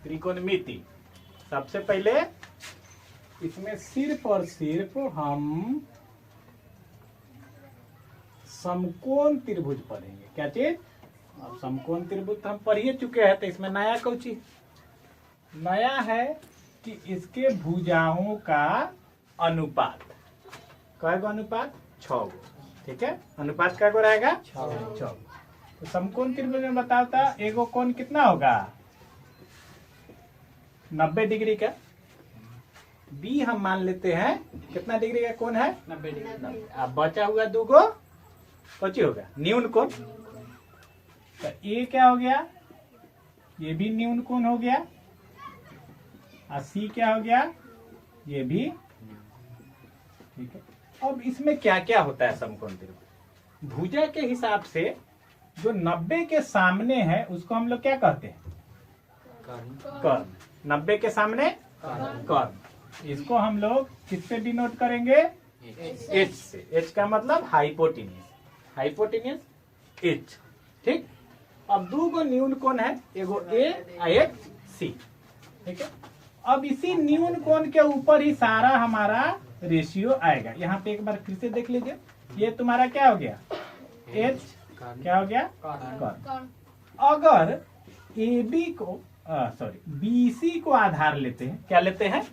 त्रिकोणमिति। सबसे पहले इसमें सिर्फ और सिर्फ हम समकोण त्रिभुज पढ़ेंगे। क्या चीज? अब समकोण त्रिभुज तो हम पढ़ ही चुके हैं, तो इसमें नया कुछ नया है कि इसके भुजाओं का अनुपात। कय गो अनुपात? 6 गो। ठीक है, अनुपात क्या गो रहेगा? 6 गो। तो समकोण त्रिभुज में बताता एगो कोण कितना होगा? 90 डिग्री का। बी हम मान लेते हैं कितना डिग्री का कोण है? 90 डिग्री। अब बचा हुआ 2 गो कौची होगा? न्यून कोण। तो ए क्या हो गया? ये भी न्यून कोण हो गया। और सी क्या हो गया? ये भी। ठीक है, अब इसमें क्या क्या होता है समकोण त्रिभुज? भुजा के हिसाब से जो 90 के सामने है उसको हम लोग क्या कहते हैं? कर्ण। 90 के सामने कर्ण। इसको हम लोग किससे डिनोट करेंगे? एच से। एच का मतलब हाइपोटेन्यूज। Hypotenuse H. ठीक, अब 2 गो न्यून कोण है, एगो ए और एक सी। ठीक है, अब इसी न्यून कोण के ऊपर ही सारा हमारा रेशियो आएगा। यहाँ पे एक बार फिर से देख लीजिए, ये तुम्हारा क्या हो गया? एच क्या हो गया? कर्ण। अगर ए बी को बीसी को आधार लेते हैं, क्या लेते हैं?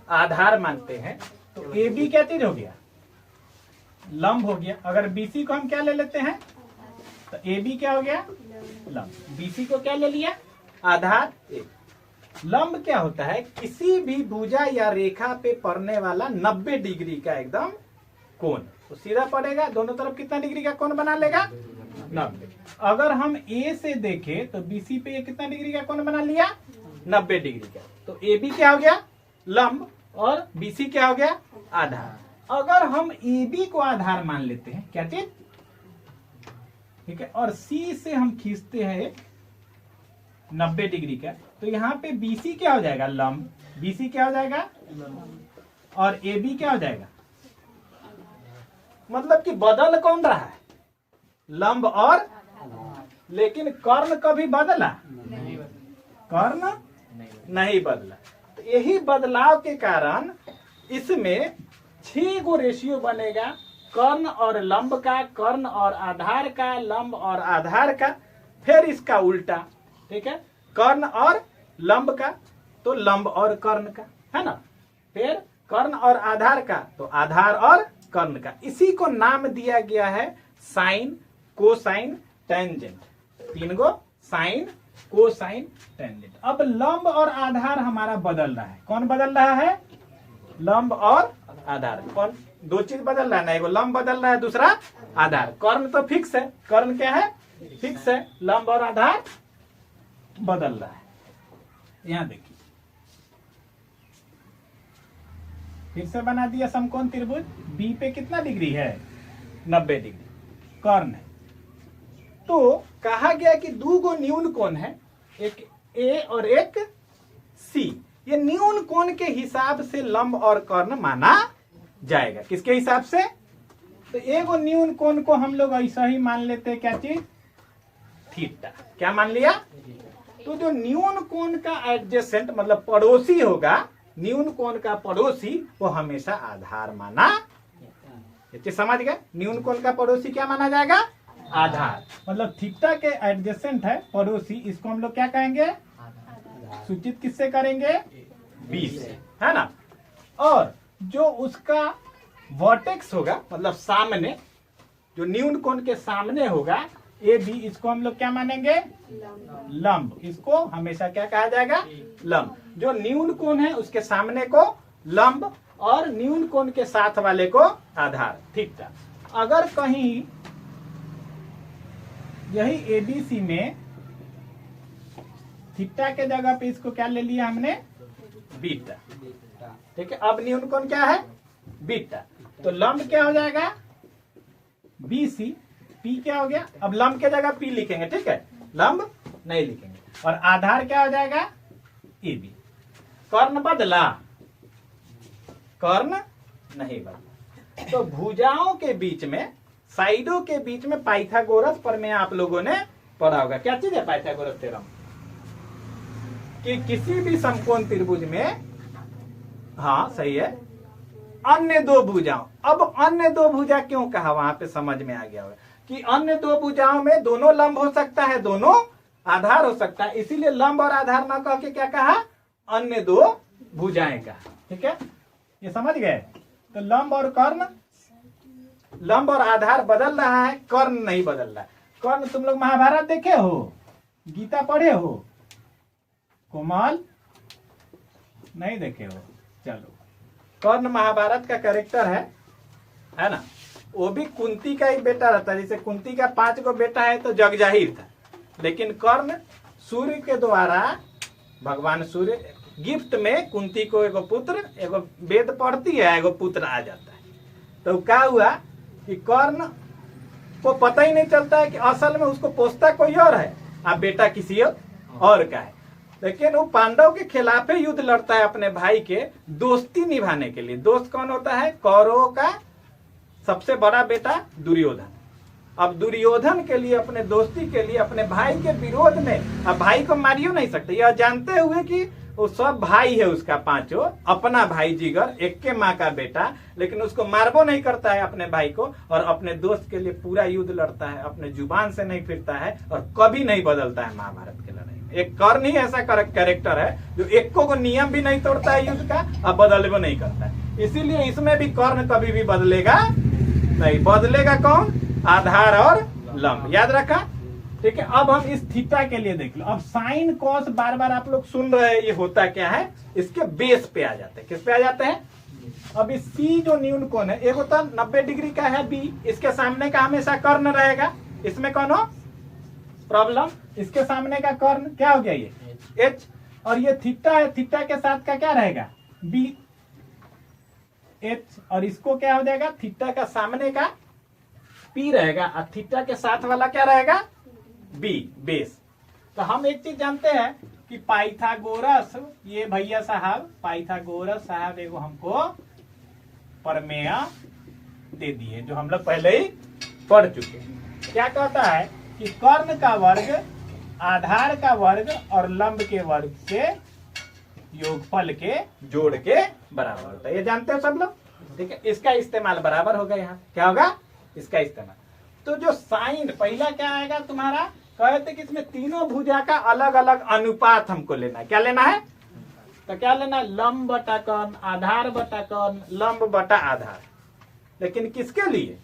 आधार मानते हैं, तो ए बी क्या चीज हो गया? लंब हो गया। अगर बीसी को हम क्या ले लेते हैं, तो ए बी क्या हो गया? लंब। बीसी को क्या ले लिया? आधार। ए। लंब क्या होता है? किसी भी भुजा या रेखा पे पड़ने वाला 90 डिग्री का एकदम कोण। तो सीधा पड़ेगा, दोनों तरफ कितना डिग्री का कोण बना लेगा? 90। अगर हम ए से देखें तो बीसी पे ये कितना डिग्री का कोण बना लिया? 90 डिग्री का। तो ए बी क्या हो गया? लंब। और बीसी क्या हो गया? आधार। अगर हम ए बी को आधार मान लेते हैं, क्या चीज? ठीक है, और सी से हम खींचते हैं 90 डिग्री का, तो यहाँ पे बीसी क्या हो जाएगा? लंब। बीसी क्या हो जाएगा? और ए बी क्या हो जाएगा? मतलब कि बदल कौन रहा है? लंब और, लेकिन कर्ण कभी बदला? कर्ण नहीं बदला। तो यही बदलाव के कारण इसमें 6 गो रेशियो बनेगा, कर्ण और लंब का, कर्ण और आधार का, लंब और आधार का, फिर इसका उल्टा। ठीक है, कर्ण और लंब का तो लंब और कर्ण का, है ना। फिर कर्ण और आधार का तो आधार और कर्ण का। इसी को नाम दिया गया है साइन, कोसाइन, टेंजेंट। 3 गो साइन, कोसाइन, टेंजेंट। अब लंब और आधार हमारा बदल रहा है। कौन बदल रहा है? लंब और आधार। कौन? 2 चीज बदल रहा है ना, एगो लंब बदल रहा है, दूसरा आधार। कर्ण तो फिक्स है। कर्ण क्या है? फिक्स है। लंब और आधार बदल रहा है। यहां देखिए, फिर से बना दिया समकोण त्रिभुज। बी पे कितना डिग्री है? 90 डिग्री कर्ण है। तो कहा गया कि 2 गो न्यून कोण है, एक ए और एक सी। ये न्यून कोण के हिसाब से लंब और कर्ण माना जाएगा। किसके हिसाब से? तो एगो न्यून कोण को हम लोग ऐसा ही मान लेते हैं, क्या चीज? थीटा। क्या मान लिया? तो जो न्यून कोण का एडजेसेंट मतलब पड़ोसी होगा, न्यून कोण का पड़ोसी, वो हमेशा आधार माना। समझ गए? न्यून कोण का पड़ोसी क्या माना जाएगा? आधार। मतलब थीटा के एडजेसेंट है पड़ोसी, इसको हम लोग क्या कहेंगे? सूचित किससे करेंगे? बी से, है ना। और जो उसका वर्टेक्स होगा, मतलब सामने, जो न्यून कोण के सामने होगा, ए बी, इसको हम लोग क्या मानेंगे? लंब। इसको हमेशा क्या कहा जाएगा? लंब। जो न्यून कोण है उसके सामने को लंब, और न्यून कोण के साथ वाले को आधार, थीटा। अगर कहीं यही एबीसी में थीटा के जगह पे इसको क्या ले लिया हमने? बीटा। ठीक है, अब न्यून कोण क्या है? बीटा। तो लंब क्या हो जाएगा? बीसी। पी क्या हो गया? अब लंब के जगह पी लिखेंगे, ठीक है, लंब नहीं लिखेंगे। और आधार क्या हो जाएगा? A B. कर्ण बदला? कर्ण नहीं बदला। तो भुजाओं के बीच में, साइडों के बीच में पाइथागोरस पर में आप लोगों ने पढ़ा होगा। क्या चीज है पाइथागोरस थ्योरम? कि किसी भी समकोण त्रिभुज में, हाँ सही है, अन्य दो भुजाओं, अब अन्य दो भुजा क्यों कहा, वहां पे समझ में आ गया होगा कि अन्य दो भुजाओं में दोनों लंब हो सकता है, दोनों आधार हो सकता है, इसीलिए लंब और आधार ना कह के क्या कहा, अन्य दो भुजाएं का। ठीक है, ये समझ गए। तो लंब और कर्ण, लंब और आधार बदल रहा है, कर्ण नहीं बदल रहा है। कर्ण तुम लोग महाभारत देखे हो, गीता पढ़े हो, कोमल नहीं देखे हो, चलो कर्ण महाभारत का कैरेक्टर है ना। वो भी कुंती का ही बेटा रहता है, जैसे कुंती का 5 गो बेटा है तो जग जाहिर था, लेकिन कर्ण सूर्य के द्वारा, भगवान सूर्य गिफ्ट में कुंती को एगो पुत्र, एगो वेद पढ़ती है, एगो पुत्र आ जाता है। तो क्या हुआ कि कर्ण को पता ही नहीं चलता है कि असल में उसको पोसता कोई और है, अब बेटा किसी और का है। लेकिन वो पांडव के खिलाफ ही युद्ध लड़ता है अपने भाई के दोस्ती निभाने के लिए। दोस्त कौन होता है, कौरवों का सबसे बड़ा बेटा दुर्योधन। अब दुर्योधन के लिए, अपने दोस्ती के लिए, अपने भाई के विरोध में, अब भाई को मारियो नहीं सकते, यह जानते हुए कि वो सब भाई है उसका, पांचों अपना भाई जिगर, एक के माँ का बेटा, लेकिन उसको मारबो नहीं करता है अपने भाई को, और अपने दोस्त के लिए पूरा युद्ध लड़ता है, अपने जुबान से नहीं फिरता है और कभी नहीं बदलता है महाभारत के लड़ाई में। एक कर्ण ही ऐसा कैरेक्टर है जो एक को नियम भी नहीं तोड़ता है युद्ध का, और बदलबो नहीं करता है। इसीलिए इसमें भी कर्ण कभी भी बदलेगा नहीं। बदलेगा कौन, आधार और लंब, याद रखा। ठीक है, अब हम इस थीटा के लिए देख लो। अब साइन कॉस बार बार आप लोग सुन रहे हैं, ये होता क्या है, इसके बेस पे आ जाते हैं। किस पे आ जाते हैं, अब इस सी जो न्यून कोण है, एक होता 90 डिग्री का है बी, इसके सामने का हमेशा कर्ण रहेगा, इसमें कौन हो प्रॉब्लम, इसके सामने का कर्ण क्या हो गया, ये एच, और ये थीटा है, थीटा के साथ का क्या रहेगा बी एच, और इसको क्या हो जाएगा, थीटा का सामने का पी रहेगा, और थीटा के साथ वाला क्या रहेगा बी, बेस। तो हम एक चीज जानते हैं कि पाइथागोरस, ये भैया साहब पाइथागोरस साहब एगो हमको प्रमेय दे दिए, जो हम लोग पहले ही पढ़ चुके हैं। क्या कहता है कि कर्ण का वर्ग आधार का वर्ग और लंब के वर्ग से योगफल के जोड़ के बराबर होता है, ये जानते हो सब लोग। ठीक है, इसका इस्तेमाल बराबर होगा, यहाँ क्या होगा, इसका इस्तेमाल। तो जो साइन पहला क्या आएगा तुम्हारा, कहते कि इसमें तीनों भुजा का अलग अलग अनुपात हमको लेना है। क्या लेना है, तो क्या लेना है, लंब बटा कर्ण, आधार बटा कर्ण, लंब बटा आधार। लेकिन किसके लिए,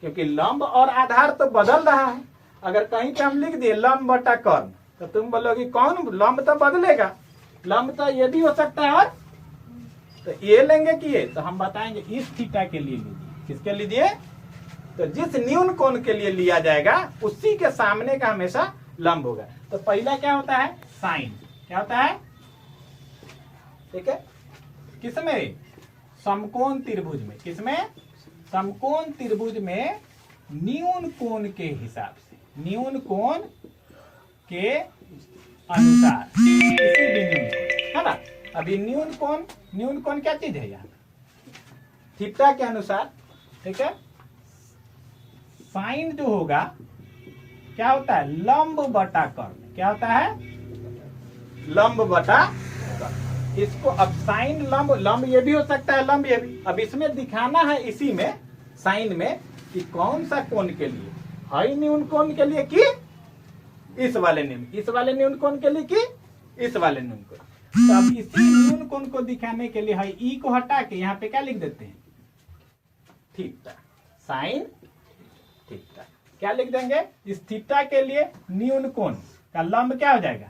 क्योंकि लंब और आधार तो बदल रहा है। अगर कहीं पे हम लिख दिए लंब बटा कर्ण, तो तुम बोलोगे कौन, लंब तो बदलेगा, लंब तो ये भी हो सकता है, और तो ये लेंगे कि ये, तो हम बताएंगे इस थीटा के लिए लीजिए। किसके लीजिए, तो जिस न्यून कोण के लिए लिया जाएगा उसी के सामने का हमेशा लंब होगा। तो पहला क्या होता है, साइन, क्या होता है, ठीक है, किसमें, समकोण त्रिभुज में, किसमें, समकोण त्रिभुज में न्यून कोण के हिसाब से, न्यून कोण के अनुसार, किसी भी न्यून कोण है ना। अभी न्यून कोण क्या चीज है, यहाँ थीटा के अनुसार। ठीक है, साइन जो होगा क्या होता है, लंब बटा कर्ण, क्या होता है, लंब बटा कर्ण। इसको अब साइन लंब, लंब ये भी हो सकता है, लंब ये भी। अब इसमें दिखाना है, इसी में साइन में, कि कौन सा कोण के लिए, हाई न्यून कोण के लिए कि इस वाले न्यून, इस वाले न्यून कोण के लिए कि इस वाले न्यून कोण। तो अब इसी न्यून कोण को दिखाने के लिए हाई ई को हटा के यहाँ पे क्या लिख देते हैं, थीटा, साइन थीटा। क्या लिख देंगे, इस थीटा के लिए न्यून कोण का लंब क्या हो जाएगा,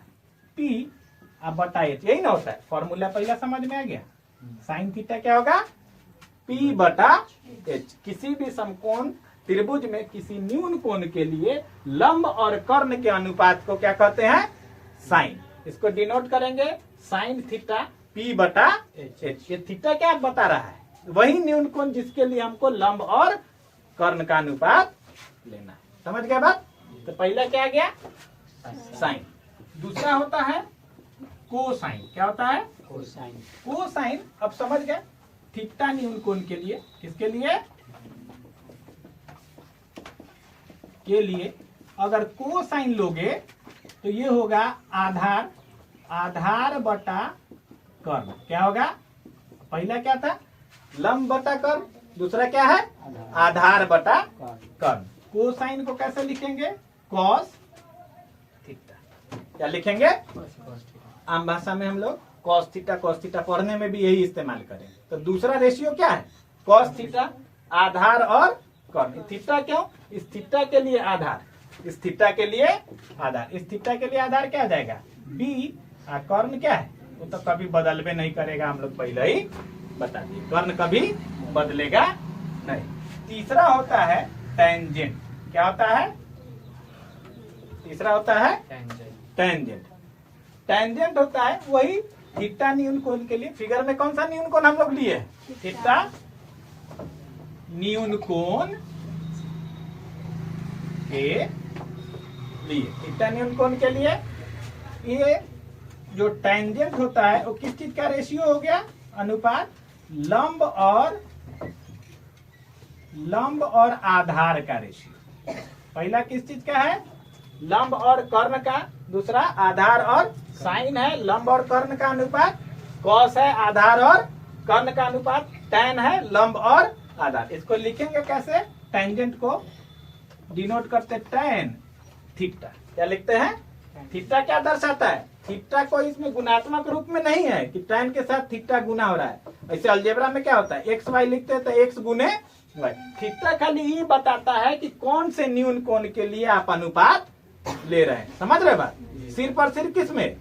पी, अब बटा एच, यही ना होता है फॉर्मूला, पहला समझ में आ गया। साइन थीटा क्या होगा, पी बटा एच। किसी भी समकोण त्रिभुज में किसी न्यून कोण के लिए लंब और कर्ण के अनुपात को क्या कहते हैं, साइन। इसको डिनोट करेंगे साइन थीटा पी बटा एच। ये थीटा क्या बता रहा है, वही न्यून कोण जिसके लिए हमको लंब और कर्ण का अनुपात लेना है। समझ गए बात। तो पहला क्या आ गया, साइन। दूसरा होता है कोसाइन। क्या होता है, कोसाइन। कोसाइन अब समझ गए, थीटा न्यून कोण के लिए, किसके लिए, के लिए अगर कोसाइन लोगे तो ये होगा आधार आधार बटा कर्ण। क्या होगा? पहला क्या था? लंब बटा कर्ण, दूसरा क्या है? आधार बटा कर्ण। कोसाइन को कैसे लिखेंगे? Cos theta. क्या लिखेंगे? आम भाषा में हम लोग कॉस थीटा पढ़ने में भी यही इस्तेमाल करेंगे। तो दूसरा रेशियो क्या है? कॉस थीटा, आधार और कर्ण। थीटा क्यों? इस थीटा के लिए आधार, इस थीटा के लिए आधार, इस थीटा के लिए आधार क्या आ जाएगा? बी। और कर्ण क्या है? वो तो कभी बदलवे नहीं करेगा, हम लोग पहले ही बता दिए, कर्ण कभी बदलेगा नहीं। तीसरा होता है टेंजेंट। क्या होता है? तीसरा होता है टेंजेंट। टेंजेंट होता है वही थीटा न्यून कोण के लिए। फिगर में कौन सा न्यून कोण हम लोग लिए? थीटा न्यून कोण के लिए, थीटा न्यून कोण के लिए। ये जो टेंजेंट होता है वो किस चीज का रेशियो हो गया? अनुपात लंब और आधार का रेशियो। पहला किस चीज का है? लंब और कर्ण का। दूसरा आधार और साइन है। लंब और कर्ण का अनुपात। कॉस है आधार और कर्ण का अनुपात। टैन है लंब और आधार। इसको लिखेंगे कैसे? टेंजेंट को डिनोट करते टैन थीटा। क्या लिखते हैं? थीटा क्या दर्शाता है? थीटा को इसमें गुणात्मक रूप में नहीं है कि टैन के साथ थीटा गुना हो रहा है। ऐसे अलजेब्रा में क्या होता है? एक्स वाई लिखते हैं तो एक्स गुने वाई। थीटा खाली ये बताता है कि कौन से न्यून कोण के लिए आप अनुपात ले रहे हैं। समझ रहे बात? सिर पर सिर किसमें?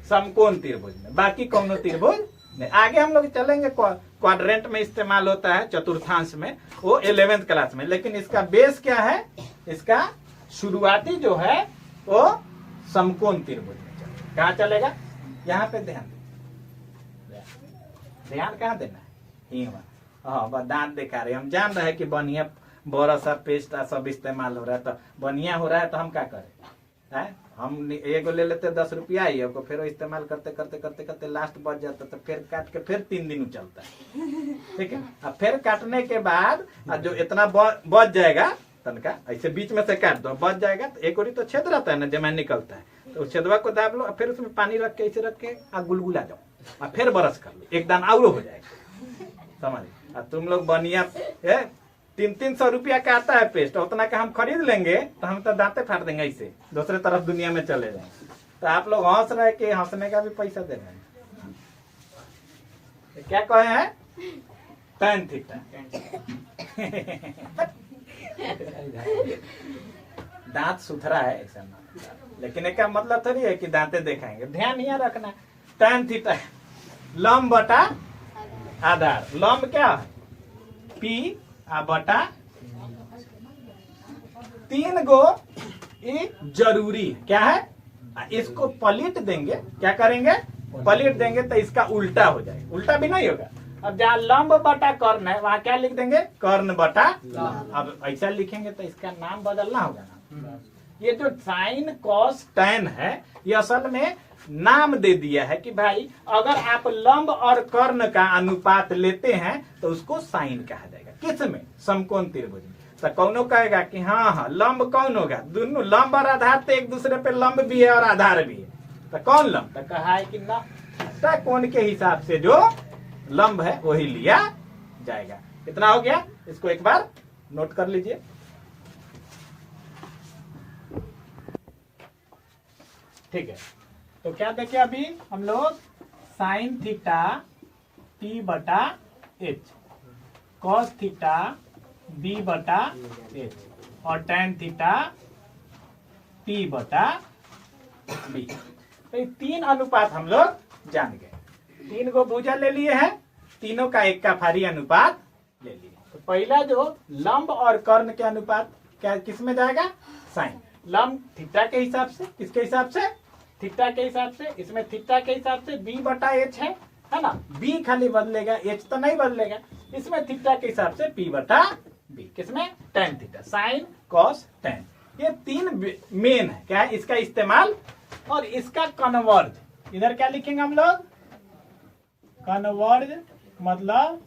समकोण त्रिभुज में, बाकी कौनो त्रिभुज नहीं। आगे हम लोग चलेंगे, क्वाड्रेंट में इस्तेमाल होता है, चतुर्थांश में, वो 11th क्लास में। लेकिन इसका बेस क्या है? इसका शुरुआती जो है वो समकोण त्रिभुज में चलेगा। कहाँ चलेगा? यहाँ पे ध्यान कहाँ देना है? हाँ, बस दांत दिखा रहे। हम जान रहे हैं कि बढ़िया बड़ा सा पेस्ट सब इस्तेमाल हो रहा है, तो बढ़िया हो रहा है तो हम क्या करें? है हम एगो ले लेते 10 रुपया ही, को फिर इस्तेमाल करते करते करते करते लास्ट बच जाता, तो फिर काट के फिर 3 दिन चलता है। ठीक है, अब फिर काटने के बाद जो इतना बच जाएगा तनका, ऐसे बीच में से काट दो, बच जाएगा तो एक ओरी तो छेद रहता है ना, जमाइन निकलता है, तो छेदवा को दाब लो, फिर उसमें पानी रख के ऐसे रख के गुलगुला जाओ, और फिर ब्रश कर लो, एक दान और हो जाएगा। समझ? तुम लोग बढ़िया 300 रुपया का आता है पेस्ट, उतना का हम खरीद लेंगे तो हम तो दांते फाड़ देंगे, ऐसे दूसरे तरफ दुनिया में चले जाएंगे। तो आप लोग हंस रहे कि हंसने का भी पैसा दे रहे हैं। क्या कहे हैं? tan theta. दांत सुथरा है ऐसा ना, लेकिन एक मतलब थोड़ी है कि दांते दिखाएंगे। ध्यान यहाँ रखना, tan थीटा लंब बटा आधार। लंब क्या है? P बटा 3 गो, ये जरूरी है। क्या है? इसको पलट देंगे, क्या करेंगे? पलट देंगे तो इसका उल्टा हो जाएगा, उल्टा भी नहीं होगा। अब जहाँ लंब बटा कर्ण है वहां क्या लिख देंगे? कर्ण बटा। अब ऐसा लिखेंगे तो इसका नाम बदलना होगा ना। ये जो साइन कॉस टैन है, ये असल में नाम दे दिया है कि भाई अगर आप लंब और कर्ण का अनुपात लेते हैं तो उसको साइन कहा जाएगा। किसमें? समकोण त्रिभुज में। तो कौनो कहेगा कि हाँ लंब कौन होगा? दोनों लंब और आधार तो एक दूसरे पे लंब भी है और आधार भी है, तो कौन लंब? तो कहा है कि ना कोण के हिसाब से जो लंब है वही लिया जाएगा। कितना हो गया? इसको एक बार नोट कर लीजिए। ठीक है, तो क्या देखे अभी हम लोग? साइन थीटा T बटा H, कॉस थीटा B बटा H, और टैन थीटा P बटा B। तो ये 3 अनुपात हम लोग जान गए। 3 गो भुजा ले लिए हैं, तीनों का एक का फारी अनुपात ले लिए। तो पहला जो लंब और कर्ण के अनुपात क्या किस में जाएगा? साइन। लंब थीटा के हिसाब से, किसके हिसाब से? थीटा के हिसाब से। इसमें थीटा के हिसाब से B बटा H है ना, B खाली बदलेगा, H तो नहीं बदलेगा। इसमें थीटा के हिसाब से P बटा B, किसमें? Tan theta, sine cos tan. ये 3 मेन है। क्या है इसका इस्तेमाल? और इसका कन्वर्ज इधर क्या लिखेंगे हम लोग? कन्वर्ज मतलब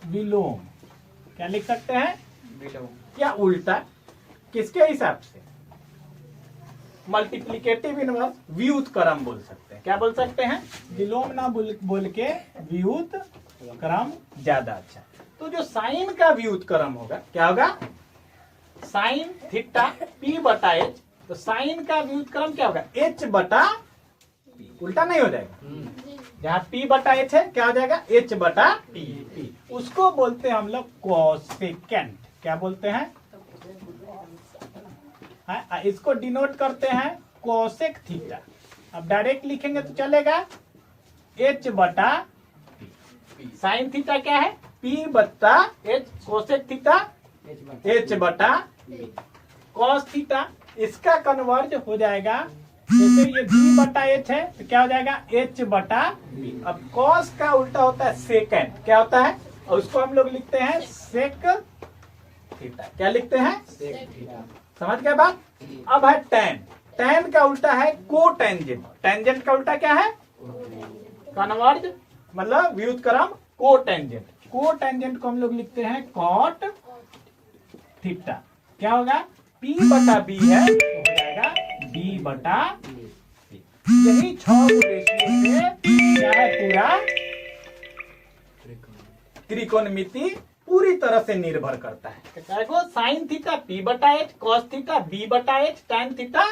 विलोम। क्या लिख सकते हैं? विलोम या उल्टा। किसके हिसाब से? मल्टीप्लिकेटिव इनवर्स व्युत क्रम बोल सकते हैं। क्या बोल सकते हैं? विलोम ना बोल के व्युत क्रम ज्यादा अच्छा। तो जो साइन का व्युत क्रम होगा क्या होगा? साइन थीटा पी बटा एच। तो साइन का व्युत क्रम क्या होगा? एच बटा पी। उल्टा नहीं हो जाएगा? जहाँ पी बटा एच है क्या हो जाएगा? एच बटा पी। उसको बोलते हैं हम लोग कोसेकेंट। क्या बोलते हैं? इसको डिनोट करते हैं कोसेक थीटा। अब डायरेक्ट लिखेंगे तो चलेगा एच बटा पी। साइन थीटा क्या है? पी बटा एच। कोसेक थीटा एच बटा पी। कॉस थीटा इसका कन्वर्ज हो जाएगा, जैसे ये बी बटा एच है तो क्या हो जाएगा? एच बटा बी। अब कॉस का उल्टा होता है सेकेंड। क्या होता है? और उसको हम लोग लिखते हैं सेक थीटा। क्या लिखते हैं? Sec theta. समझ गए बात? अब है टेन। टेन का उल्टा है कोटेंजेंट। टेंजेंट का उल्टा क्या है? कन्वर्ज मतलब व्युत क्रम कोटेंजेंट। कोटेंजेंट को हम लोग लिखते हैं कॉट थीटा। क्या होगा? पी बटा बी है तो हो जाएगा बी बटा पी। यही 6 रेशियो से क्या है? पूरा त्रिकोणमिति पूरी तरह से निर्भर करता है। साइन थीटा पी बटा एच, कॉस थीटा बी बटा एच, टैन थीटा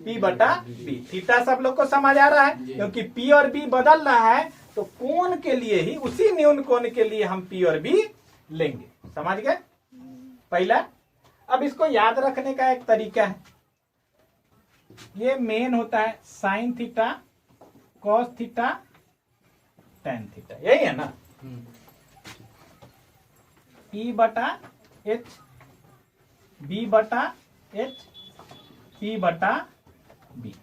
पी बटा बी। थीटा सब लोग को समझ आ रहा है, क्योंकि पी और बी बदल रहा है तो कोण के लिए ही, उसी न्यून कोण के लिए हम पी और बी लेंगे। समझ गए पहला? अब इसको याद रखने का एक तरीका है। ये मेन होता है sine theta cos theta tan theta, यही है ना? पी बटा एच बी बटा एच पी बटा बी।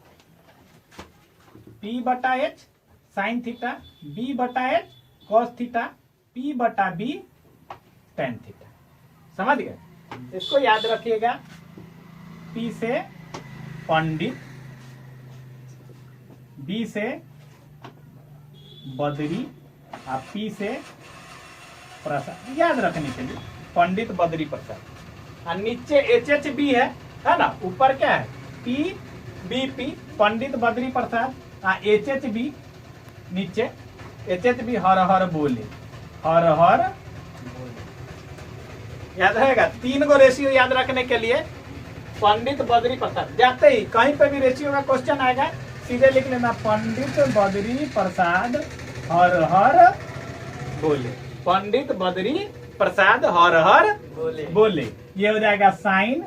पी बटा एच साइन थीटा, बी बटा एच कॉस थीटा, पी बटा बी टैन थीटा। समझ गए? इसको याद रखिएगा। पी से पंडित, बी से बदरी और पी से प्रसाद। याद रखने के लिए पंडित बदरी प्रसाद। और नीचे एच एच बी है ना? ऊपर क्या है? पी बी पी पंडित बदरी प्रसाद। एच एच बी नीचे एच एच बी हर हर बोले, हर हर बोले। याद रहेगा? 3 गो रेशियो याद रखने के लिए पंडित बदरी प्रसाद। जाते ही कहीं पे भी रेशियो का क्वेश्चन आएगा सीधे लिख लेना पंडित बदरी प्रसाद हर हर बोले। पंडित बदरी प्रसाद हर हर बोले। ये हो जाएगा साइन,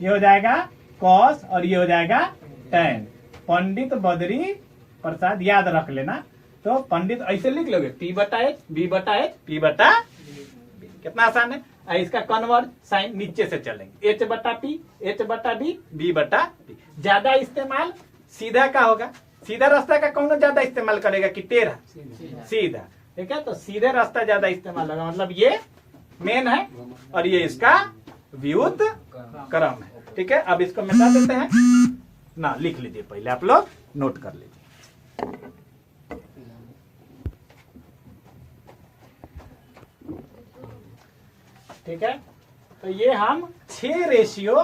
ये हो जाएगा कॉस और ये हो जाएगा टैन। पंडित बदरी प्रसाद याद रख लेना। तो पंडित ऐसे लिख लोगे पी बटा एच बी बटा एच पी बटा बी। कितना आसान है। इसका कन्वर्ट साइन नीचे से चलेंगे एच बटा पी एच बटा बी बटा बी। ज्यादा इस्तेमाल सीधा का होगा। सीधा रास्ता का कौन ज्यादा इस्तेमाल करेगा कि टेढ़ा? सीधा। ठीक है? तो सीधे रास्ता ज्यादा इस्तेमाल होगा, मतलब ये मेन है और ये इसका व्युत क्रम है। ठीक है? अब इसको मिटा देते हैं ना। लिख लीजिए, पहले आप लोग नोट कर लीजिए। ठीक है? तो ये हम 6 रेशियो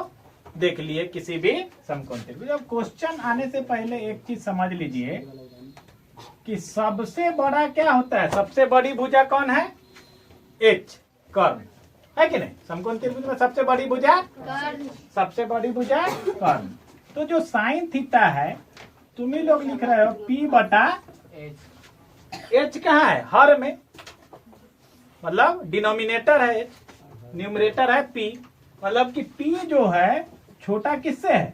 देख लिए किसी भी समकोण त्रिभुज। जब क्वेश्चन आने से पहले एक चीज समझ लीजिए कि सबसे बड़ा क्या होता है? सबसे बड़ी भुजा कौन है? एच, कर्ण, है कि नहीं? समकोण त्रिभुज में सबसे बड़ी भुजा कर्ण। सबसे बड़ी भुजा कर्ण। तो जो साइन थीटा है तुम ही लोग लिख रहे हो पी बटा एच। कहाँ है? हर में, मतलब डिनोमिनेटर है एच, न्यूमरेटर है पी। मतलब कि पी जो है छोटा किससे है?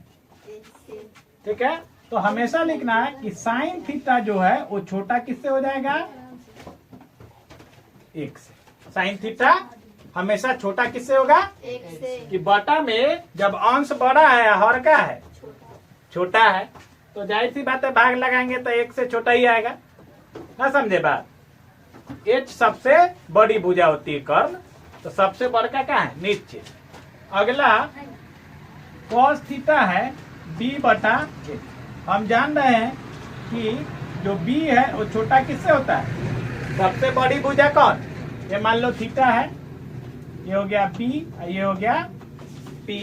ठीक है? तो हमेशा लिखना है कि साइन थीटा जो है वो छोटा किससे हो जाएगा? 1 से। साइन थीटा हमेशा छोटा किससे होगा? 1 से। कि बटा में जब अंश बड़ा है हर का है छोटा है, तो जाहिर सी बात है भाग लगाएंगे तो 1 से छोटा ही आएगा ना। समझे बात? एच सबसे बड़ी भुजा होती है कर्ण, तो सबसे बड़का क्या है? नीचे। अगला कॉस थीटा है बी बटा एच। हम जान रहे हैं कि जो बी है वो छोटा किससे होता है? सबसे बड़ी भुजा कौन? ये मान लो थीटा है, ये हो गया बी, ये हो गया पी।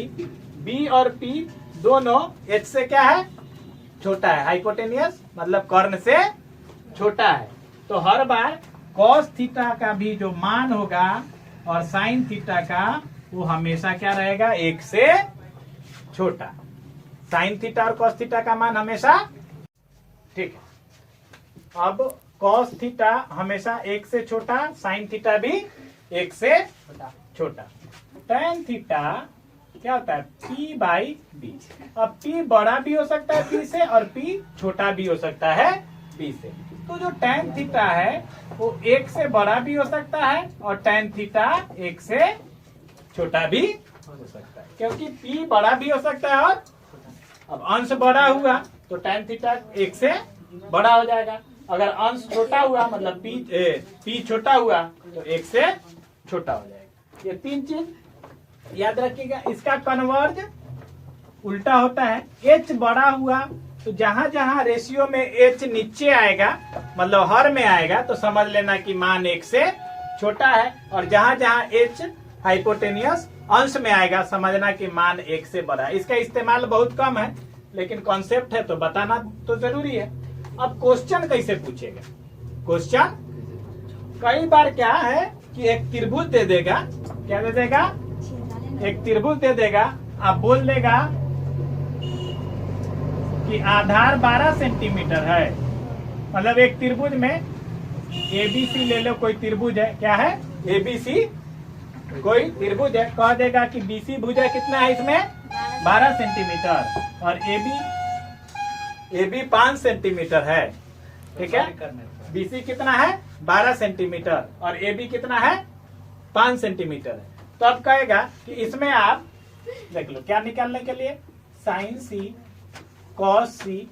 बी और पी दोनों एच से क्या है, छोटा है, हाइपोटेनियस मतलब कर्ण से छोटा है। तो हर बार कॉस थीटा का भी जो मान होगा और साइन थीटा का वो हमेशा क्या रहेगा, 1 से छोटा। साइन थीटा और कॉस थीटा का मान हमेशा, ठीक है। अब कॉस थीटा हमेशा 1 से छोटा, साइन थीटा भी 1 से छोटा। टैन थीटा क्या होता है, P बाई बी। अब P बड़ा भी हो सकता है P से और P छोटा भी हो सकता है P से। तो जो टैन थीटा है वो 1 से बड़ा भी हो सकता है और टैन थीटा 1 से छोटा भी हो सकता है, क्योंकि P बड़ा भी हो सकता है और अब अंश बड़ा हुआ तो टैन थीटा 1 से बड़ा हो जाएगा। अगर अंश छोटा हुआ मतलब P छोटा हुआ तो 1 से छोटा हो जाएगा। ये 3 चीज याद रखिएगा। इसका कन्वर्ज उल्टा होता है, H बड़ा हुआ तो जहां जहां रेशियो में H नीचे आएगा मतलब हर में आएगा तो समझ लेना कि मान 1 से छोटा है, और जहां जहां H हाइपोटेनियस अंश में आएगा समझना कि मान 1 से बड़ा है। इसका इस्तेमाल बहुत कम है लेकिन कॉन्सेप्ट है तो बताना तो जरूरी है। अब क्वेश्चन कैसे पूछेगा, क्वेश्चन कई बार क्या है कि एक त्रिभुज दे देगा, क्या दे देगा, एक त्रिभुज दे देगा, आप बोल देगा कि आधार 12 सेंटीमीटर है। मतलब एक त्रिभुज में एबीसी ले लो, कोई त्रिभुज है, क्या है एबीसी कोई त्रिभुज है, कह देगा कि बीसी भुजा कितना है इसमें 12 सेंटीमीटर और एबी 5 सेंटीमीटर है, ठीक है। बीसी कितना है 12 सेंटीमीटर और एबी कितना है 5 सेंटीमीटर है। तो अब कहेगा कि इसमें आप देख लो क्या निकालने के लिए, साइन सी कॉस सी,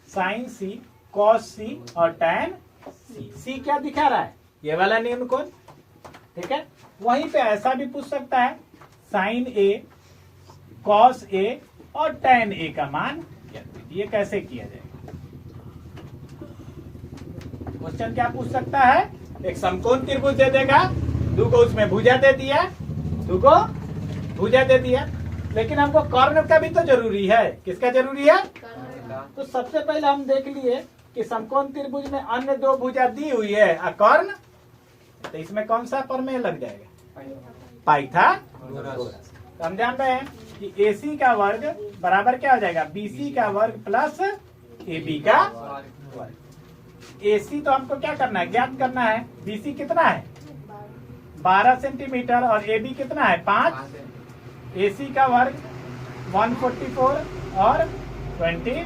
साइन सी कॉस सी और टैन सी। सी क्या दिखा रहा है, ये वाला नियम कोण, ठीक है। वहीं पे ऐसा भी पूछ सकता है साइन ए कॉस ए और टैन ए का मान, ये कैसे किया जाएगा। क्वेश्चन क्या पूछ सकता है, एक समकोण त्रिभुज दे देगा, दुगो उसमें भुजा दे दिया, दुगो भुजा दे दिया, लेकिन हमको कर्ण का भी तो जरूरी है। किसका जरूरी है, तो सबसे पहले हम देख लिए कि समकोण त्रिभुज में अन्य 2 भुजा दी हुई है कर्ण, तो इसमें कौन सा प्रमेय लग जाएगा, पाइथागोरस। तो हम जान रहे हैं कि AC का वर्ग बराबर क्या हो जाएगा, BC का वर्ग प्लस AB का वर्ग। AC तो हमको क्या करना है, ज्ञात करना है। BC कितना है 12 सेंटीमीटर और AB कितना है 5। AC का वर्ग 144 और 20,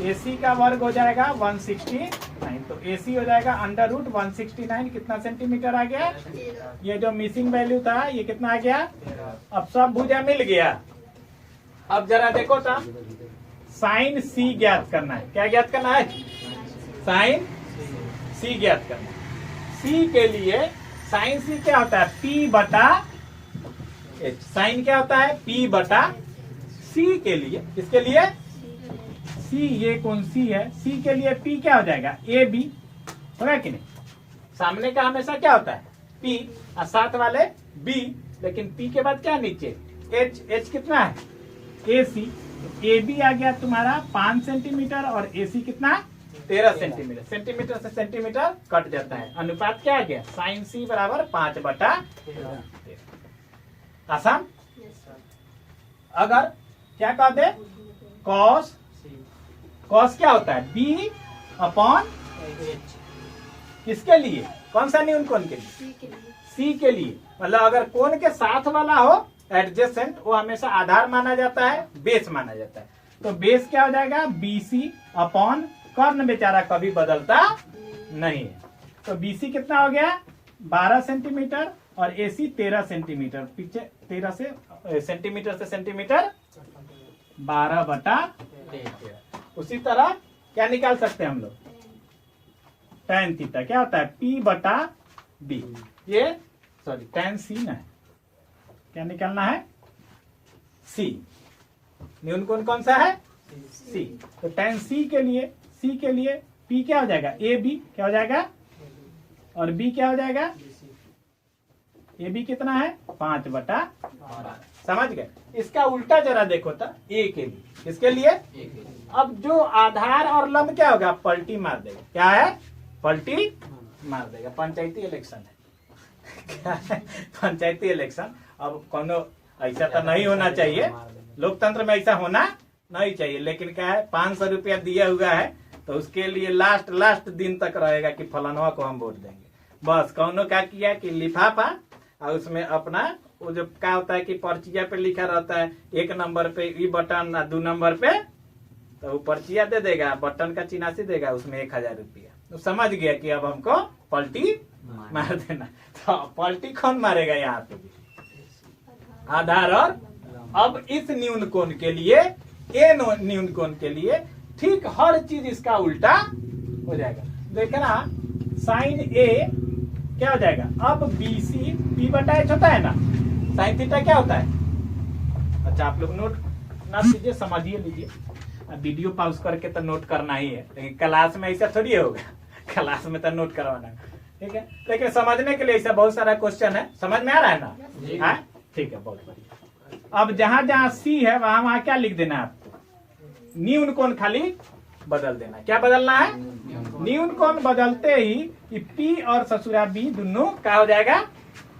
AC का वर्ग हो जाएगा 169, तो AC हो जाएगा √169, कितना सेंटीमीटर आ गया, ये जो मिसिंग वैल्यू था ये कितना आ गया। अब सब भुजा मिल गया। अब जरा देखो तो साइन C ज्ञात करना है, क्या ज्ञात करना है, साइन C ज्ञात करना है। C के लिए साइन C क्या होता है, P बटा H। साइन क्या होता है, P बटा C के लिए, इसके लिए C, ये कौन C है, C के लिए P क्या हो जाएगा AB, होगा कि नहीं। सामने का हमेशा क्या होता है P और साथ वाले B, लेकिन P के बाद क्या नीचे H। H कितना है AC, AB आ गया तुम्हारा 5 सेंटीमीटर और AC कितना 13 सेंटीमीटर। सेंटीमीटर से सेंटीमीटर कट जाता है, अनुपात क्या आ गया, साइन C बराबर 5/13। आसान। अगर क्या कह दे, कॉस, कॉस क्या होता है B/H, किसके लिए, कौन सा नियम कोण के लिए, C के लिए। मतलब अगर कोण के साथ वाला हो एडजेसेंट, वो हमेशा आधार माना जाता है, बेस माना जाता है। तो बेस क्या हो जाएगा BC/, कर्ण बेचारा कभी बदलता नहीं है। तो BC कितना हो गया 12 सेंटीमीटर और AC 13 सेंटीमीटर, पीछे 13 से सेंटीमीटर से सेंटीमीटर 12/13। उसी तरह क्या निकाल सकते हैं हम लोग, टैन थीटा क्या होता है P/B, ये सॉरी टैन C ना है, क्या निकालना है C। न्यून कोण कौन सा है C। तो टैन C के लिए P क्या हो जाएगा AB, क्या हो जाएगा, और B क्या हो जाएगा, AB कितना है 5/12। समझ गए। इसका उल्टा जरा देखो तो ए के लिए, किसके लिए? अब जो आधार और लंब क्या होगा? पलटी मार देगा। क्या है? पलटी मार देगा। पंचायती इलेक्शन है क्या है? पंचायती इलेक्शन। अब कोनो ऐसा तो नहीं होना चाहिए, लोकतंत्र में ऐसा होना नहीं चाहिए, लेकिन क्या है, 500 रुपया दिया हुआ है तो उसके लिए लास्ट दिन तक रहेगा कि फलानवा को हम वोट देंगे। बस कौनो क्या किया कि लिफाफा और उसमें अपना वो जो क्या होता है कि पर्चिया पे लिखा रहता है 1 नंबर पे ई बटन, 2 नंबर पे तो वो पर्चिया दे देगा, बटन का चिन्हासी देगा, उसमें 1000 रुपया। तो समझ गया कि अब हमको पलटी मार देना। तो पलटी कौन मारेगा यहाँ पे भी? आधार। और अब इस न्यून कोण के लिए, ए न्यून कोण के लिए ठीक हर चीज इसका उल्टा हो जाएगा। देखना साइन ए क्या हो जाएगा? अब BC P/H होता है ना, साइन थीटा क्या होता है? अच्छा आप लोग नोट ना कीजिए, समझिए लीजिए। वीडियो पॉज करके तो नोट करना ही है, लेकिन क्लास में ऐसा थोड़ी होगा। क्लास में तो नोट करवाना है, ठीक है। लेकिन समझने के लिए ऐसा बहुत सारा क्वेश्चन है, समझ में आ रहा है ना? हाँ ठीक है, बहुत बढ़िया। अब जहां जहां C है वहां वहां क्या लिख देना है आपको? न्यून कोण खाली बदल देना। क्या बदलना है? न्यून कोण बदलते ही कि P और ससुरा B दोनों क्या हो जाएगा?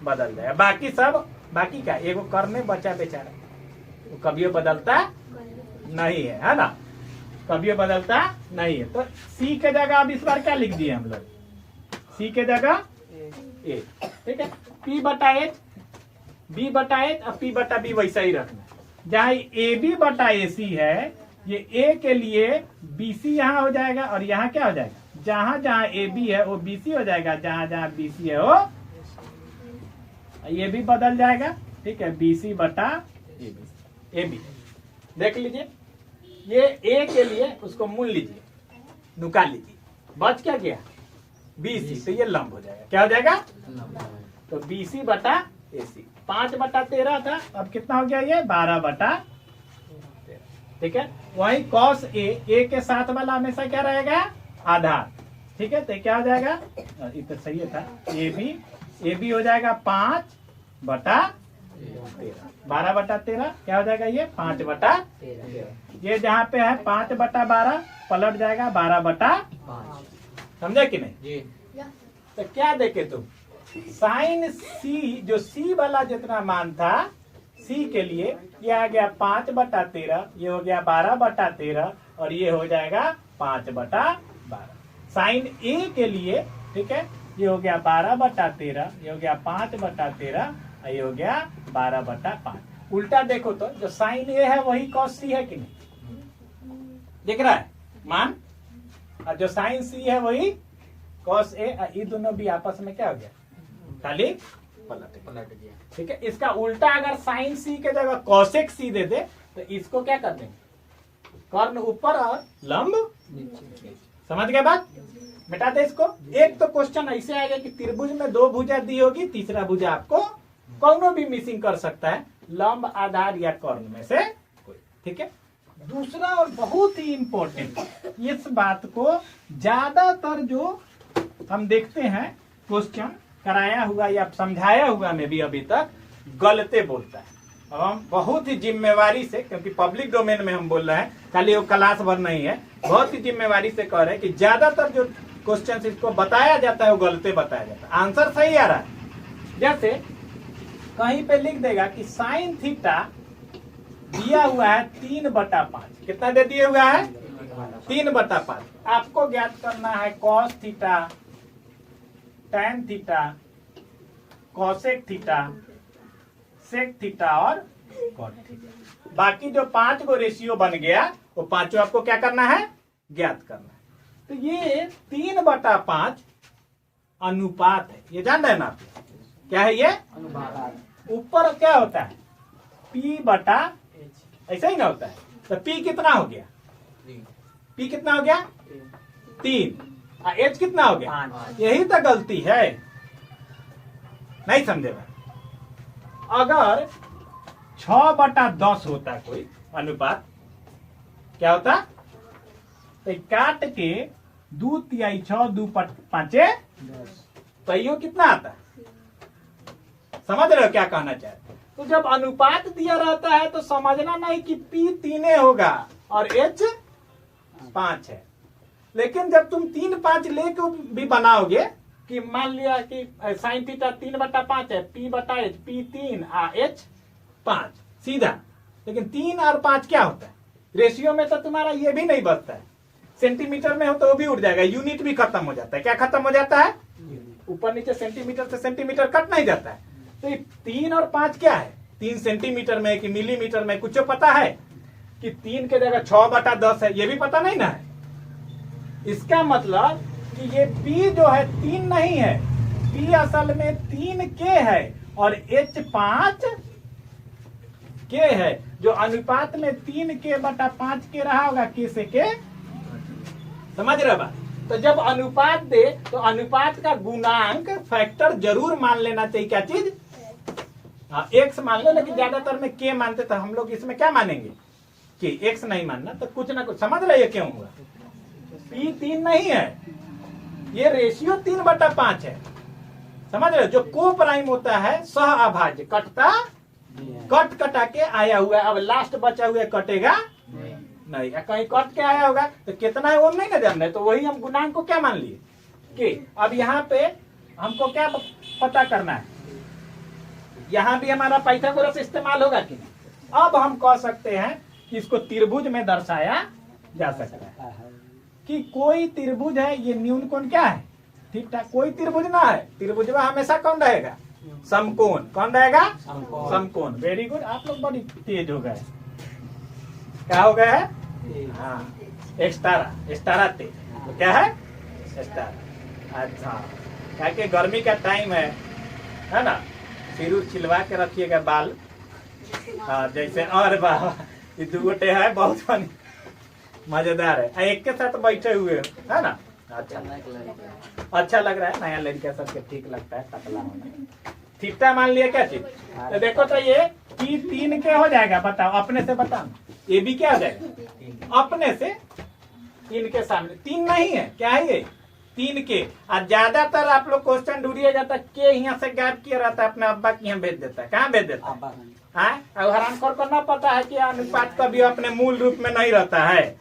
बदल जाएगा। बाकी सब, बाकी क्या, एगो करने बचा बेचारा, वो कभी बदलता नहीं है ना, कभी बदलता नहीं है। तो C के जगह अब इस बार क्या लिख दिए हम लोग? C के जगह A, ठीक है। P/H, B/H और P/B वैसा ही रखना। जहाँ AB/AC है, ये A के लिए BC यहाँ हो जाएगा और यहाँ क्या हो जाएगा? जहां जहां AB है वो BC हो जाएगा, जहां जहां BC है वो ये भी बदल जाएगा, ठीक है। BC/AB देख लीजिए। ये A के लिए उसको मूल लीजिए, नुका लीजिए, बच क्या गया? BC, तो ये लंब हो जाएगा। क्या हो जाएगा? तो BC/AC 5/13 था, अब कितना हो गया? ये 12/13, ठीक है। वही cos A के साथ वाला हमेशा क्या रहेगा? आधार, ठीक है। तो क्या हो जाएगा? ये तो सही था। AB हो जाएगा 5/13, 12/13 क्या हो जाएगा? ये 5/13। ये जहाँ पे है 5/12 पलट जाएगा 12/5। समझे कि नहीं? तो क्या देखे तुम? साइन C, जो C वाला जितना मान था C के लिए, ये आ गया 5/13, ये हो गया 12/13 और ये हो जाएगा 5/12। साइन A के लिए, ठीक है, ये हो गया 12/13, ये हो गया 5/13, ये हो गया 12/5। उल्टा देखो तो जो साइन A है वही cos C है कि नहीं? दिख रहा है मान? और जो साइन C है वही cos A, ये दोनों भी आपस में क्या हो गया? खाली पलट गया, ठीक है। इसका उल्टा अगर साइन C के जगह cosec C दे दे तो इसको क्या कर देंगे? कर्ण ऊपर और लंब नीचे। समझ गए बात? मिटा दे इसको। एक तो क्वेश्चन ऐसे आएगा कि त्रिभुज में 2 भुजा दी होगी, तीसरा भुजा आपको कौनो भी मिसिंग कर सकता है, लंब, आधार या कर्ण में से कोई, ठीक है। दूसरा और बहुत ही इंपॉर्टेंट, इस बात को ज्यादातर जो हम देखते हैं क्वेश्चन कराया हुआ या समझाया हुआ में भी अभी तक गलते बोलता है। अब हम बहुत ही जिम्मेवारी से, क्योंकि पब्लिक डोमेन में हम बोल रहे हैं, खाली वो क्लास भर नहीं है, बहुत ही जिम्मेवारी से कह रहे हैं कि ज्यादातर जो क्वेश्चन इसको बताया जाता है वो गलते बताया जाता है। आंसर सही आ रहा है। जैसे कहीं पे लिख देगा कि साइन थीटा दिया हुआ है 3/5, कितना दे दिया हुआ है? 3/5। आपको ज्ञात करना है cos theta, tan theta, cosec theta, sec theta और कॉट थीटा। बाकी जो 5 को रेशियो बन गया वो 5 आपको क्या करना है? ज्ञात करना है। तो ये 3/5 अनुपात है, ये जान रहे हैं ना आप? क्या है ये? अनुपात। ऊपर क्या होता है? P/H, ऐसा ही ना होता है। तो P कितना हो गया? P कितना हो गया? 3। H कितना हो गया? 5। यही तो गलती है, नहीं समझेगा। अगर 6/10 होता कोई अनुपात, क्या होता? तो काट के 2/6, 2/5 तो यो कितना आता? समझ रहे हो क्या कहना चाहते? तो जब अनुपात दिया रहता है तो समझना नहीं कि P 3 होगा और H 5 है। लेकिन जब तुम 3 5 लेके भी बनाओगे कि मान लिया कि साइन थीटा 3/5 है, P/H P 3 H 5 सीधा। लेकिन 3 और 5 क्या होता है रेशियो में? तो तुम्हारा ये भी नहीं बचता है। सेंटीमीटर में हो तो वो भी उड़ जाएगा, यूनिट भी खत्म हो जाता है। क्या खत्म हो जाता है? ऊपर नीचे सेंटीमीटर से सेंटीमीटर कट नहीं जाता है। तो ये 3 और 5 क्या है? 3 सेंटीमीटर में कि मिलीमीटर में? कुछ पता है कि 3 के जगह 6/10 है, ये भी पता नहीं ना है। इसका मतलब कि ये P जो है 3 नहीं है, P असल में 3K है और H 5K है, जो अनुपात में 3K/5K रहा होगा। K से K, समझ रहे बात? तो जब अनुपात दे तो अनुपात का गुणांक फैक्टर जरूर मान लेना चाहिए। क्या चीज? एक्स मान लो, लेकिन ज्यादातर में K मानते, तो हम लोग इसमें क्या मानेंगे कि एक्स नहीं मानना। तो कुछ ना कुछ समझ रहे क्यों हुआ? P 3 नहीं है, ये रेशियो 3/5 है। समझ रहे? जो को प्राइम होता है सह अभाज्य, कटता कट कटा के आया हुआ है। अब लास्ट बचा हुआ कटेगा नहीं, कहीं कट के आया होगा तो कितना है वो नहीं ना जान रहे। तो वही हम गुणांक को क्या मान लिए कि अब यहाँ पे हमको क्या पता करना है, यहाँ भी हमारा पाइथागोरस इस्तेमाल होगा कि नहीं। अब हम कह सकते हैं कि इसको त्रिभुज में दर्शाया जा सकता है कि कोई त्रिभुज है, ये न्यून कोण क्या है? ठीक ठाक। कोई त्रिभुज ना है, त्रिभुज में हमेशा कौन रहेगा? समकोण। कौन रहेगा? समकोण। वेरी गुड, आप लोग बड़ी तेज हो गए। क्या हो गया है? हाँ, एक्स्ट्रा तेज। तो क्या है? एक्स्ट्रा। अच्छा, क्या कि गर्मी का टाइम है ना? सिर छिलवा के रखिएगा बाल। हाँ, जैसे और ये 2 गोटे है, बहुत मजेदार है। एक के साथ बैठे हुए है ना? अच्छा लग रहा है। नया लड़का सबके ठीक लगता है पतला होना। थीटा मान लिया क्या चीज? तो देखो तो ये P 3 के हो जाएगा। बताओ अपने से, बताओ ये भी क्या हो जाएगा? अपने से 3 के सामने 3 नहीं है, क्या है ये? 3 के। और ज्यादातर आप लोग क्वेश्चन ढूंढिएगा तो के यहाँ से गायब किया रहता है, अपने अब्बा के यहाँ भेज देता है। कहाँ भेज देता है? हरामखोर को ना पता है कि अनुपात कभी अपने मूल रूप में नहीं रहता है।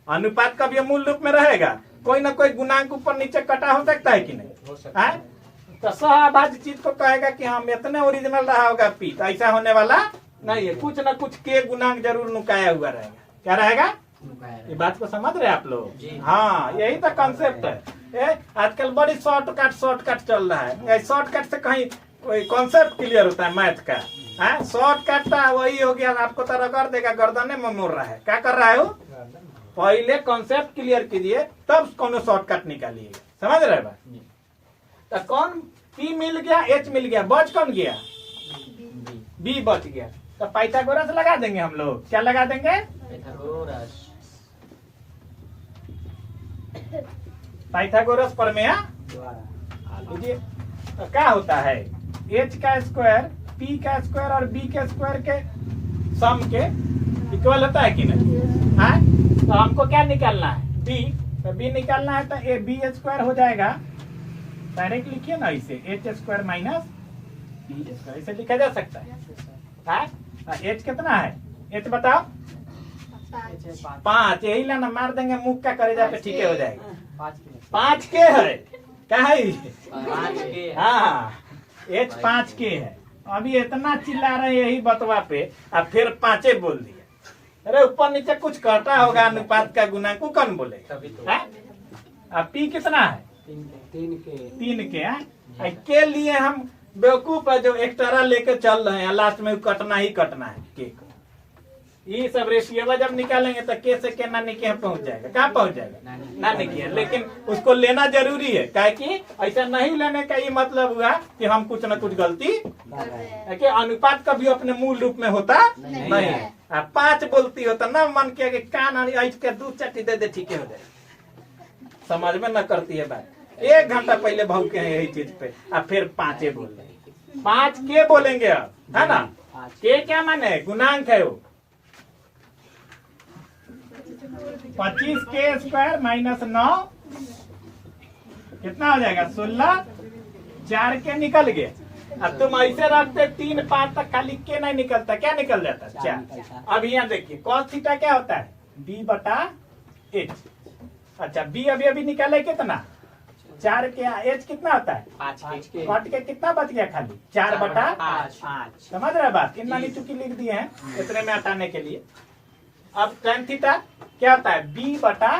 अनुपात कभी मूल रूप में रहेगा, कोई ना कोई गुणांक ऊपर नीचे कटा हो सकता है कि नहीं? तो सहअभाज्य चीज को कहेगा कि हम इतने ओरिजिनल रहा होगा P, तो ऐसा होने वाला नहीं है। कुछ ना कुछ के गुणांक जरूर नुकाया हुआ रहेगा। क्या रहेगा? ये बात को समझ रहे आप लोग? हाँ, यही तो कंसेप्ट है। आजकल बड़ी शॉर्टकट चल रहा है। शॉर्टकट से कहीं कोई कॉन्सेप्ट क्लियर होता है मैथ का? शॉर्टकट तो वही हो गया, आपको तो रगड़ देगा, गर्दने में मोड़ रहा है। क्या कर रहा है वो? पहले कॉन्सेप्ट क्लियर कीजिए, तब कौन शॉर्टकट निकालिएगा। समझ रहे बात? तो कौन P मिल गया, H मिल गया, बच कौन गया? B बच गया। तो पाइथागोरस लगा देंगे हम लोग। क्या लगा देंगे? पाइथागोरस प्रमेय लीजिए। तो क्या होता है? H का स्क्वायर P का स्क्वायर और B के स्क्वायर के सम के इक्वल होता है कि नहीं? तो हमको क्या निकालना है? B। तो B निकालना है तो B स्क्वायर हो जाएगा। डायरेक्ट लिखिए ना इसे, H square minus B square, इसे लिखा जा सकता है। H कितना है? H बताओ। 5। यही लाना, मार देंगे मुख का करेजा पे, ठीक हो जाएगा। 5 के है। क्या है? 5 के। हाँ, H 5 के है। अभी इतना चिल्ला रहे यही बतवा पे, अब फिर 5 बोल दिया। अरे ऊपर नीचे कुछ करता होगा अनुपात का गुना को कौन बोलेगा? अब P कितना है? 3 के। के लिए हम बेवकूफ है जो एक्स्ट्रा लेके चल रहे हैं, लास्ट में कटना ही कटना है के को। ये सब रेशियो जब निकालेंगे तो के से के नानी के पहुंच जाएगा। कहाँ पहुंच जाएगा? नानी के। लेकिन उसको लेना जरूरी है, क्या कि ऐसा नहीं लेने का ये मतलब हुआ कि हम कुछ न कुछ गलती कि अनुपात कभी अपने मूल रूप में होता नहीं है। 5 बोलती हो तो न मन किया कि कान ऐठ के 2 चट्टी दे दे, ठीक हो जाए। समझ में न करती है बात। 1 घंटा पहले भौके हैं यही चीज पे, अब फिर 5 बोल रहे। 5 के बोलेंगे अब, है ना? के क्या माने? गुणांक है वो। 25 के स्क्वायर माइनस 9 कितना हो जाएगा? 16। 4 के निकल गए। अब तुम ऐसे रखते 3 5 तक खाली के नहीं निकलता, क्या निकल जाता? 4। अब यहाँ देखिए कॉस थीटा क्या होता है? b बटा h। अच्छा b अभी अभी निकाले कितना? 4 के h कितना होता है? 5 के। कट के कितना बच गया? खाली 4 बटा 5। समझ रहे बात? इतना नहीं चुकी लिख दिए हैं इतने में हटाने के लिए। अब tan थीटा क्या होता है? b बटा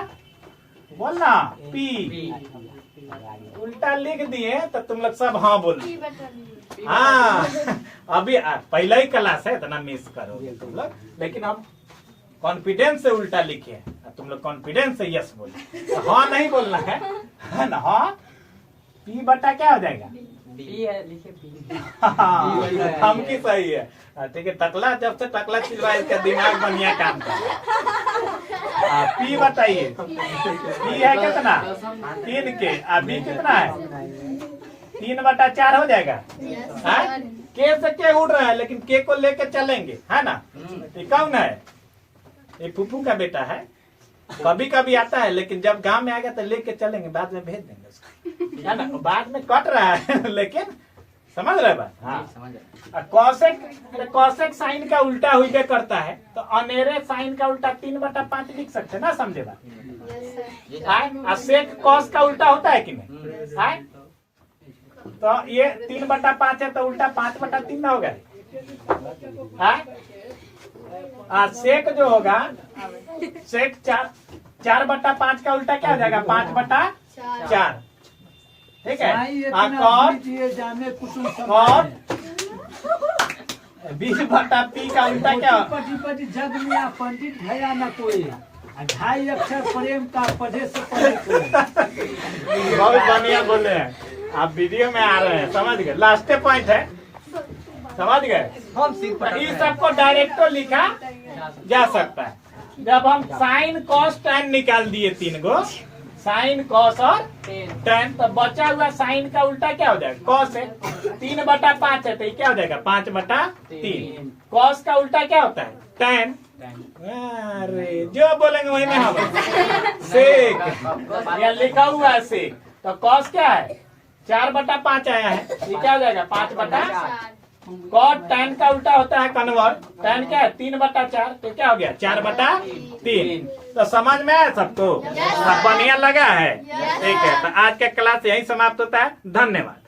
बोलना p। उल्टा लिख दिए तो तुम लोग सब हाँ बोल। हाँ अभी पहला ही क्लास है, इतना मिस करोगे तुम लोग, लेकिन हम कॉन्फिडेंस से उल्टा लिखे हैं, तुम लोग कॉन्फिडेंस से यस बोले। तो हाँ नहीं बोलना है ना? हाँ p बटा क्या हो जाएगा? बी है, लिखे बी। हम की सही है। ठीक है, टकला जब से टकला चिलवा इसका दिमाग बढ़िया काम कर। पी बताइए, पी है कितना? 3 के। अभी कितना है? 3 बटा 4 हो जाएगा। के से के उड़ रहा है, लेकिन के को लेके चलेंगे, है ना? ये कौन है? ये फूफू का बेटा है। कभी कभी आता है, लेकिन जब गांव में आ गया तो लेके चलेंगे, बाद में भेज देंगे उसको, है ना? बाद में कट रहा है लेकिन समझ रहे बात? हाँ। कॉसेक साइन का उल्टा हुई करता है, तो अनेरे साइन का उल्टा 3 बटा 5 लिख सकते ना? समझे बात? सेक कॉस का उल्टा होता है कि नहीं? तो ये 3 बटा 5 है, तो उल्टा 5 बटा 3 ना होगा? सेक जो होगा, सेक 4 बटा 5 का उल्टा क्या हो जाएगा? 5 बटा 4। ठीक है। और 20 बटा पी का उल्टा क्या? जग में पंडित भया न कोई, 2.5 अक्षर प्रेम का पढ़े से पढ़े। बहुत बढ़िया बोले हैं आप, वीडियो में आ रहे हैं, समझ गए? लास्ट पॉइंट है, समझ गए? इस सबको डायरेक्टो लिखा जा सकता है। जब हम साइन कॉस टैन निकाल दिए 3 गो, साइन कॉस और टैन, तो बचा हुआ साइन का उल्टा क्या हो जाएगा? कॉस है। 3 बटा 5 है, तो क्या हो जाएगा? 5 बटा 3। कॉस का उल्टा क्या होता है? टैन। अरे जो बोलेंगे वही में हम सेक, या लिखा हुआ है सेक। तो कॉस क्या है? 4 बटा 5 आया है, ये क्या हो जाएगा? 5 बटा। कॉट टैन का उल्टा होता है कन्वर्ट। टैन क्या है? 3 बटा 4, तो क्या हो गया? 4 बटा 3। तो समझ में आया सबको? सब बढ़िया लगा है? ठीक है, तो आज का क्लास यही समाप्त होता है। धन्यवाद।